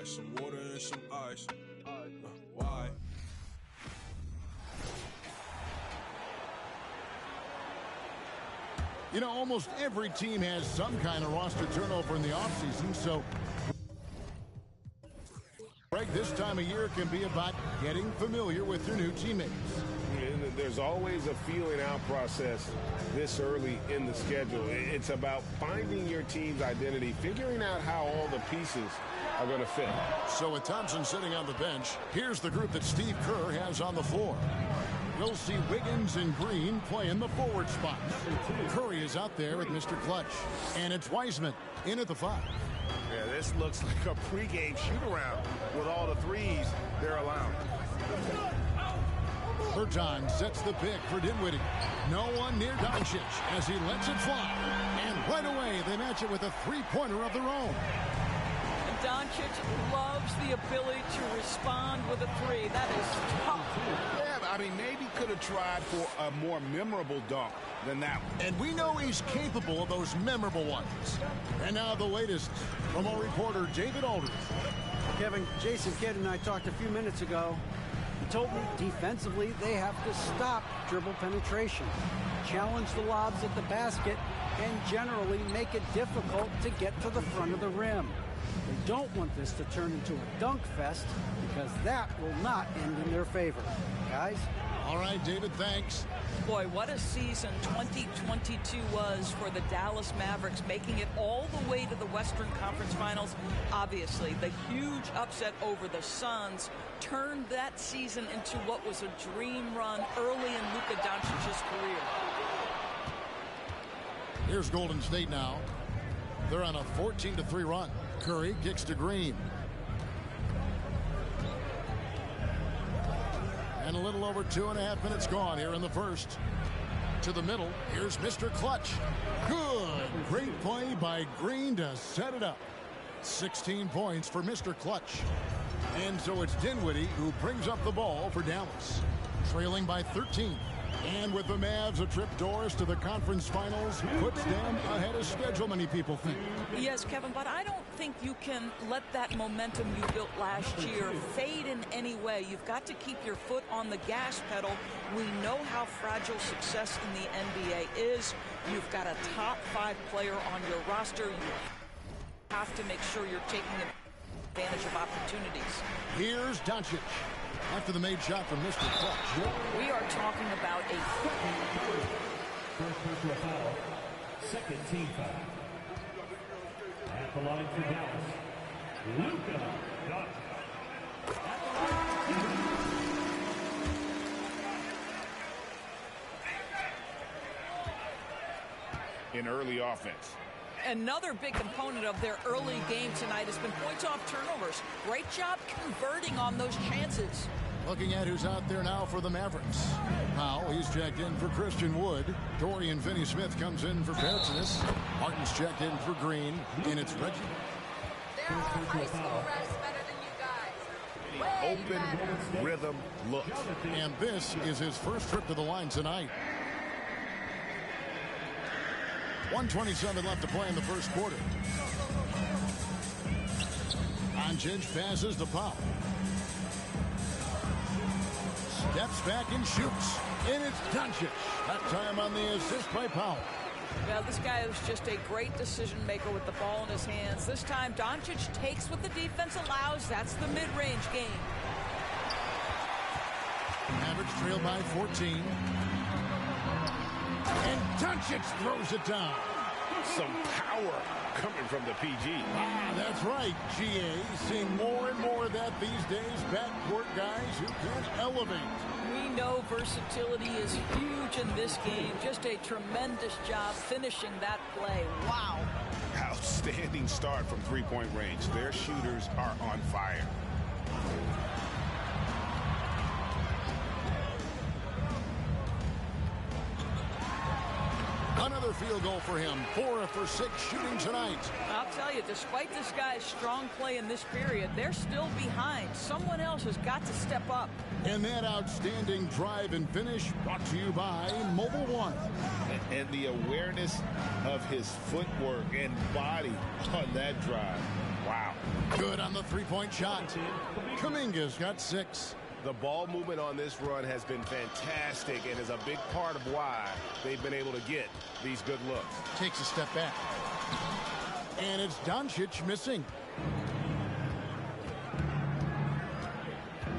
like some water and some ice. Why? You know, almost every team has some kind of roster turnover in the offseason, so right, this time of year can be about getting familiar with your new teammates. And there's always a feeling out process this early in the schedule. It's about finding your team's identity, figuring out how all the pieces are going to fit. So with Thompson sitting on the bench, here's the group that Steve Kerr has on the floor. We'll see Wiggins and Green play in the forward spots. Curry is out there with Mr. Clutch. And it's Wiseman in at the 5. Yeah, this looks like a pregame shoot-around with all the threes they're allowing. Berton sets the pick for Dinwiddie. No one near Doncic as he lets it fly. And right away, they match it with a three-pointer of their own. And Doncic loves the ability to respond with a three. That is tough. Yeah, I mean, maybe could have tried for a more memorable dunk than that one. And we know he's capable of those memorable ones. And now the latest from our reporter, David Aldridge. Kevin, Jason Kidd and I talked a few minutes ago. He told me defensively they have to stop dribble penetration, challenge the lobs at the basket, and generally make it difficult to get to the front of the rim. They don't want this to turn into a dunk fest because that will not end in their favor. Guys? All right, David, thanks. Boy, what a season 2022 was for the Dallas Mavericks, making it all the way to the Western Conference Finals. Obviously, the huge upset over the Suns turned that season into what was a dream run early in Luka Doncic's career. Here's Golden State now. They're on a 14-3 run. Curry kicks to Green. And a little over 2.5 minutes gone here in the first. To the middle, here's Mr. Clutch. Good. Great play by Green to set it up. 16 points for Mr. Clutch. And so it's Dinwiddie who brings up the ball for Dallas. Trailing by 13. And with the Mavs a trip doors to the conference finals, puts them ahead of schedule, many people think. Yes, Kevin, but I don't think you can let that momentum you built last year fade in any way. You've got to keep your foot on the gas pedal. We know how fragile success in the NBA is. You've got a top 5 player on your roster. You have to make sure you're taking advantage of opportunities. Here's Doncic. After the made shot from Mr. Clutch. We are talking about a first personal foul, second team foul. At the line for Dallas, Luka Doncic. In early offense. Another big component of their early game tonight has been points off turnovers. Great job converting on those chances. Looking at who's out there now for the Mavericks. Powell, he's checked in for Christian Wood. Dorian Finney-Smith comes in for Petsinis. Martin's checked in for Green. And it's Reggie. There are high school refs better than you guys. Open rhythm look. And this is his first trip to the line tonight. 1:27 left to play in the first quarter. Doncic passes to Powell. Steps back and shoots. And it's Doncic. That time on the assist by Powell. Now, this guy is just a great decision maker with the ball in his hands. This time, Doncic takes what the defense allows. That's the mid-range game. Mavericks trail by 14. And Doncic throws it down. Some power coming from the PG. Ah, that's right, GA. Seeing more and more of that these days. Backcourt guys who can elevate. We know versatility is huge in this game. Just a tremendous job finishing that play. Wow. Outstanding start from three-point range. Their shooters are on fire. Another field goal for him. 4 for 6 shooting tonight. I'll tell you, despite this guy's strong play in this period, they're still behind. Someone else has got to step up. And that outstanding drive and finish brought to you by Mobile One. And the awareness of his footwork and body on that drive. Wow. Good on the three-point shot. Kuminga's got 6. The ball movement on this run has been fantastic and is a big part of why they've been able to get these good looks. Takes a step back. And it's Doncic missing.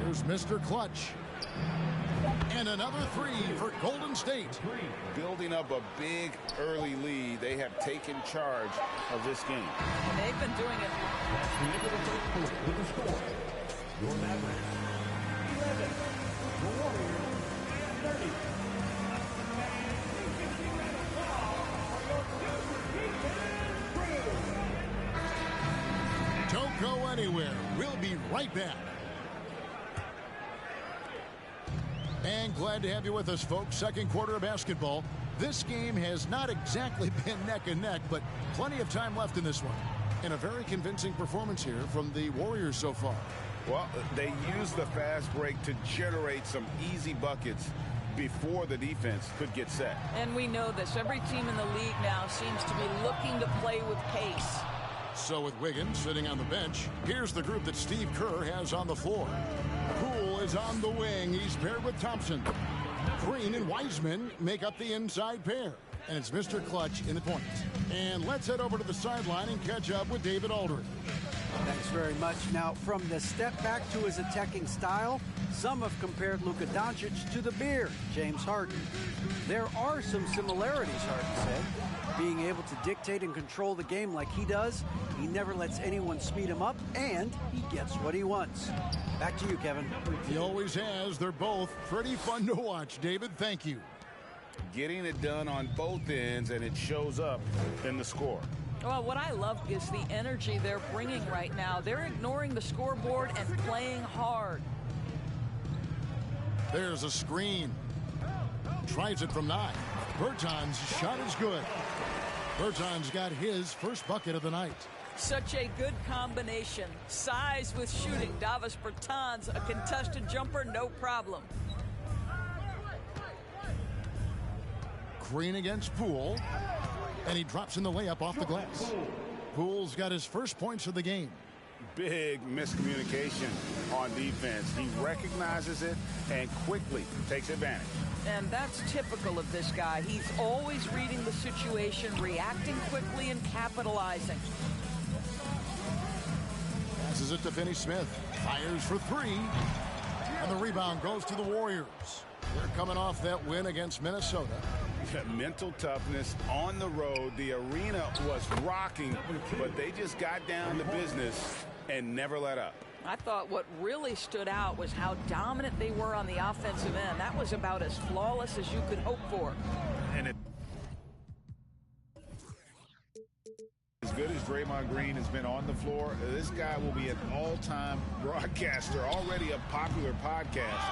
Here's Mr. Clutch. And another 3 for Golden State. Building up a big early lead. They have taken charge of this game. They've been doing it. That's the end of the first quarter with the score. Your Mavericks 11. The Warriors 30. Don't go anywhere. We'll be right back. And glad to have you with us, folks. Second quarter of basketball. This game has not exactly been neck and neck, but plenty of time left in this one. And a very convincing performance here from the Warriors so far. Well, they used the fast break to generate some easy buckets before the defense could get set. And we know this. Every team in the league now seems to be looking to play with pace. So with Wiggins sitting on the bench, here's the group that Steve Kerr has on the floor. Poole is on the wing. He's paired with Thompson. Green and Wiseman make up the inside pair. And it's Mr. Clutch in the point. And let's head over to the sideline and catch up with David Aldridge. Thanks very much. Now, from the step back to his attacking style, some have compared Luka Doncic to the Beard, James Harden. There are some similarities, Harden said. Being able to dictate and control the game like he does, he never lets anyone speed him up, and he gets what he wants. Back to you, Kevin. He always has. They're both pretty fun to watch, David. Thank you. Getting it done on both ends, and it shows up in the score. Well, what I love is the energy they're bringing right now. They're ignoring the scoreboard and playing hard. There's a screen. Tries it from 9. Bertans' shot is good. Bertans got his first bucket of the night. Such a good combination. Size with shooting. Davis Bertans, a contested jumper, no problem. Green against Poole. And he drops in the layup off the glass. Poole's got his first points of the game. Big miscommunication on defense. He recognizes it and quickly takes advantage. And that's typical of this guy. He's always reading the situation, reacting quickly, and capitalizing. Passes it to Finney Smith. Fires for 3. And the rebound goes to the Warriors. They're coming off that win against Minnesota. Mental toughness on the road. The arena was rocking, but they just got down to business and never let up. I thought what really stood out was how dominant they were on the offensive end. That was about as flawless as you could hope for. And as good as Draymond Green has been on the floor, this guy will be an all-time broadcaster, already a popular podcast,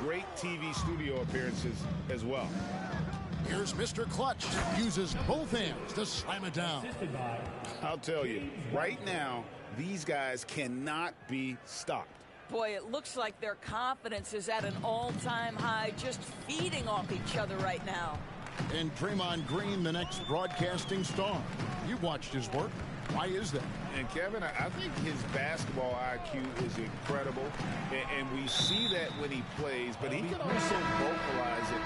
great TV studio appearances as well. Here's Mr. Clutch. Uses both hands to slam it down. I'll tell you, right now, these guys cannot be stopped. Boy, it looks like their confidence is at an all-time high, just feeding off each other right now. And Draymond Green, the next broadcasting star. You've watched his work. Why is that? And Kevin, I think his basketball IQ is incredible, and we see that when he plays, but he can also vocalize it.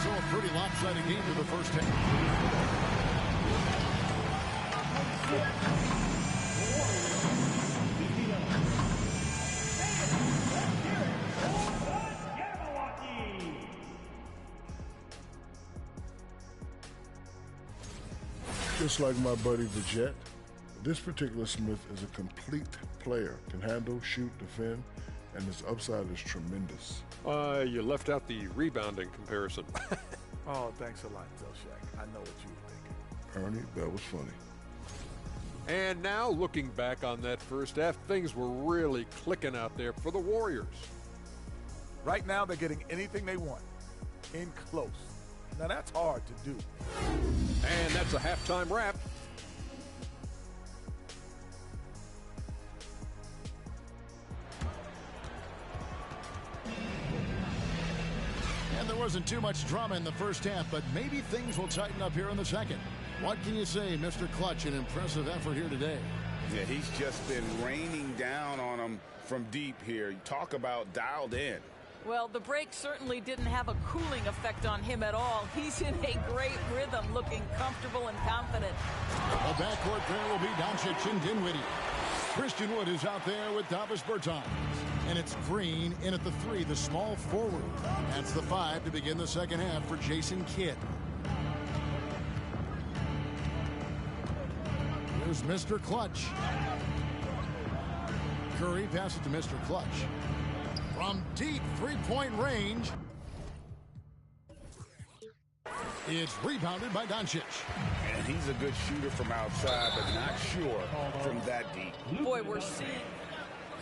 So a pretty lopsided game for the first half. Just like my buddy the Jet, this particular Smith is a complete player. Can handle, shoot, defend, and his upside is tremendous. You left out the rebounding comparison. Oh, thanks a lot, Zilshak. I know what you were thinking. Ernie, that was funny. And now, looking back on that first half, things were really clicking out there for the Warriors. Right now, they're getting anything they want. In close. Now, that's hard to do. And that's a halftime wrap. And the there wasn't too much drama in the first half, but maybe things will tighten up here in the second. What can you say, Mr. Clutch? An impressive effort here today. Yeah, he's just been raining down on them from deep here. You talk about dialed in. Well, the break certainly didn't have a cooling effect on him at all. He's in a great rhythm, looking comfortable and confident. The backcourt pair will be Doncic and Dinwiddie. Christian Wood is out there with Davis Bertans. And it's Green in at the 3, the small forward. That's the 5 to begin the second half for Jason Kidd. Here's Mr. Clutch. Curry passes to Mr. Clutch. From deep three-point range. It's rebounded by Doncic. And he's a good shooter from outside, but not sure from that deep. Boy, we're seeing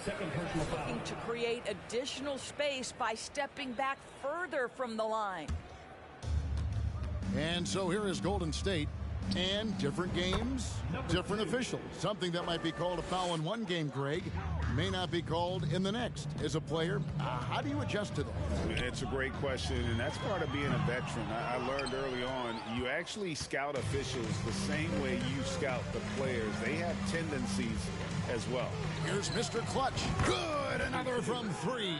looking to create additional space by stepping back further from the line. And so here is Golden State. And different games, different officials. Something that might be called a foul in one game, Greg, may not be called in the next. As a player, how do you adjust to that? It's a great question, and that's part of being a veteran. I learned early on, you actually scout officials the same way you scout the players. They have tendencies as well. Here's Mr. Clutch. Good! Another from 3.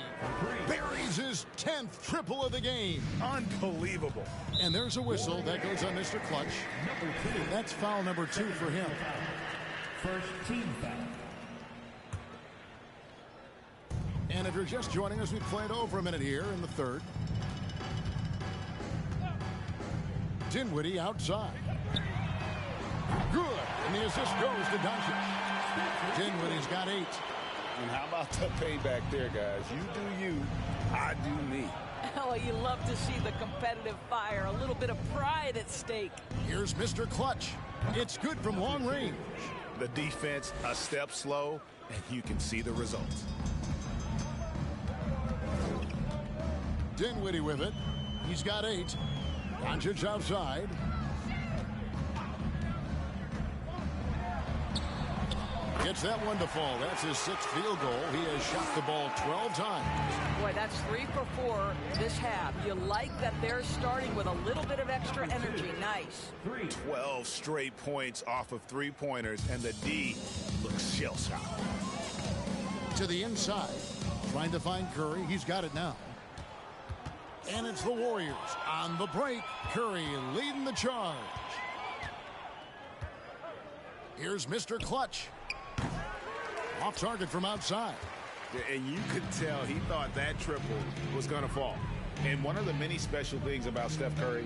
Buries his 10th triple of the game. Unbelievable. And there's a whistle that goes on Mr. Clutch. That's foul number 2 for him. First team foul. And if you're just joining us, we've played over a minute here in the third. Dinwiddie outside. Good. And the assist goes to Doncic. Dinwiddie's got 8. And how about the payback there, guys? You do you, I do me. Oh, you love to see the competitive fire, a little bit of pride at stake. Here's Mr. Clutch. It's good from long range. The defense a step slow, and you can see the results. Dinwiddie with it. He's got 8. Doncic outside. Gets that one to fall. That's his 6th field goal. He has shot the ball 12 times. Boy, that's 3 for 4 this half. You like that they're starting with a little bit of extra energy. Nice. 12 straight points off of three-pointers, and the D looks shell-shocked. To the inside. Trying to find Curry. He's got it now. And it's the Warriors on the break. Curry leading the charge. Here's Mr. Clutch. Off target from outside. And you could tell he thought that triple was going to fall. And one of the many special things about Steph Curry,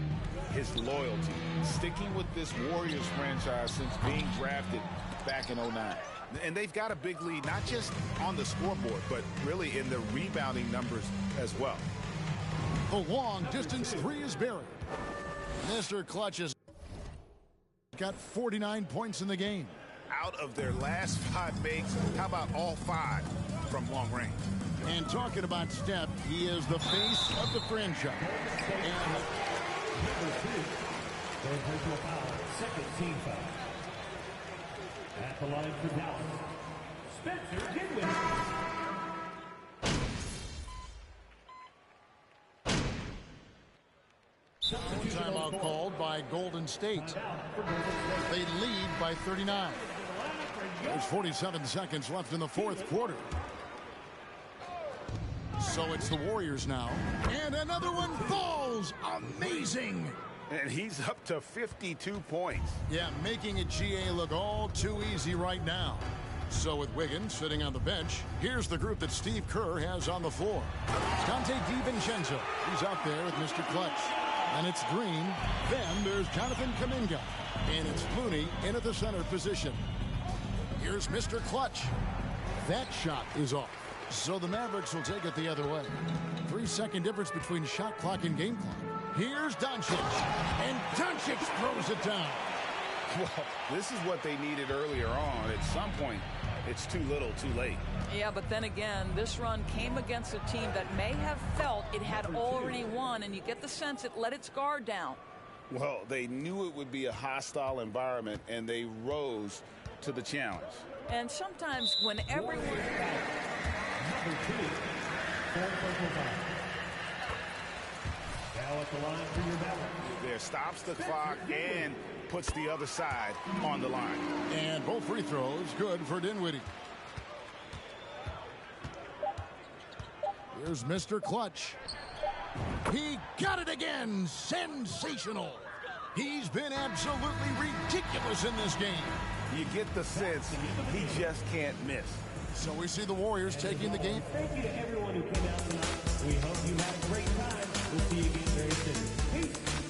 his loyalty. Sticking with this Warriors franchise since being drafted back in 09. And they've got a big lead, not just on the scoreboard, but really in the rebounding numbers as well. The long distance 3 is buried. Mr. Clutch has got 49 points in the game. Out of their last 5 makes, how about all 5 from long range? And talking about Steph, he is the face of the franchise. And Number 2, their personal foul, second team foul. At the line for Dallas, Spencer Dinwiddie. timeout called by Golden State. They lead by 39. There's 47 seconds left in the 4th quarter. So it's the Warriors now. And another one falls. Amazing. And he's up to 52 points. Yeah, making a GA look all too easy right now. So with Wiggins sitting on the bench, here's the group that Steve Kerr has on the floor. Dante DiVincenzo. He's out there with Mr. Clutch. And it's Green. Then there's Jonathan Kuminga. And it's Looney in at the center position. Here's Mr. Clutch. That shot is off. So the Mavericks will take it the other way. 3-second difference between shot clock and game clock. Here's Doncic. And Doncic throws it down. Well, this is what they needed earlier on. At some point, it's too little, too late. Yeah, but then again, this run came against a team that may have felt it had already won, and you get the sense it let its guard down. Well, they knew it would be a hostile environment, and they rose to the challenge. And sometimes when everyone... Number 2, their personal foul. Now at the line for your ballot. There, stops the clock and puts the other side on the line. And both free throws good for Dinwiddie. Here's Mr. Clutch. He got it again. Sensational. He's been absolutely ridiculous in this game. You get the sense he just can't miss. So we see the Warriors taking the game. Thank you to everyone who came out tonight. We hope you had a great time. We'll see you again very soon. Peace.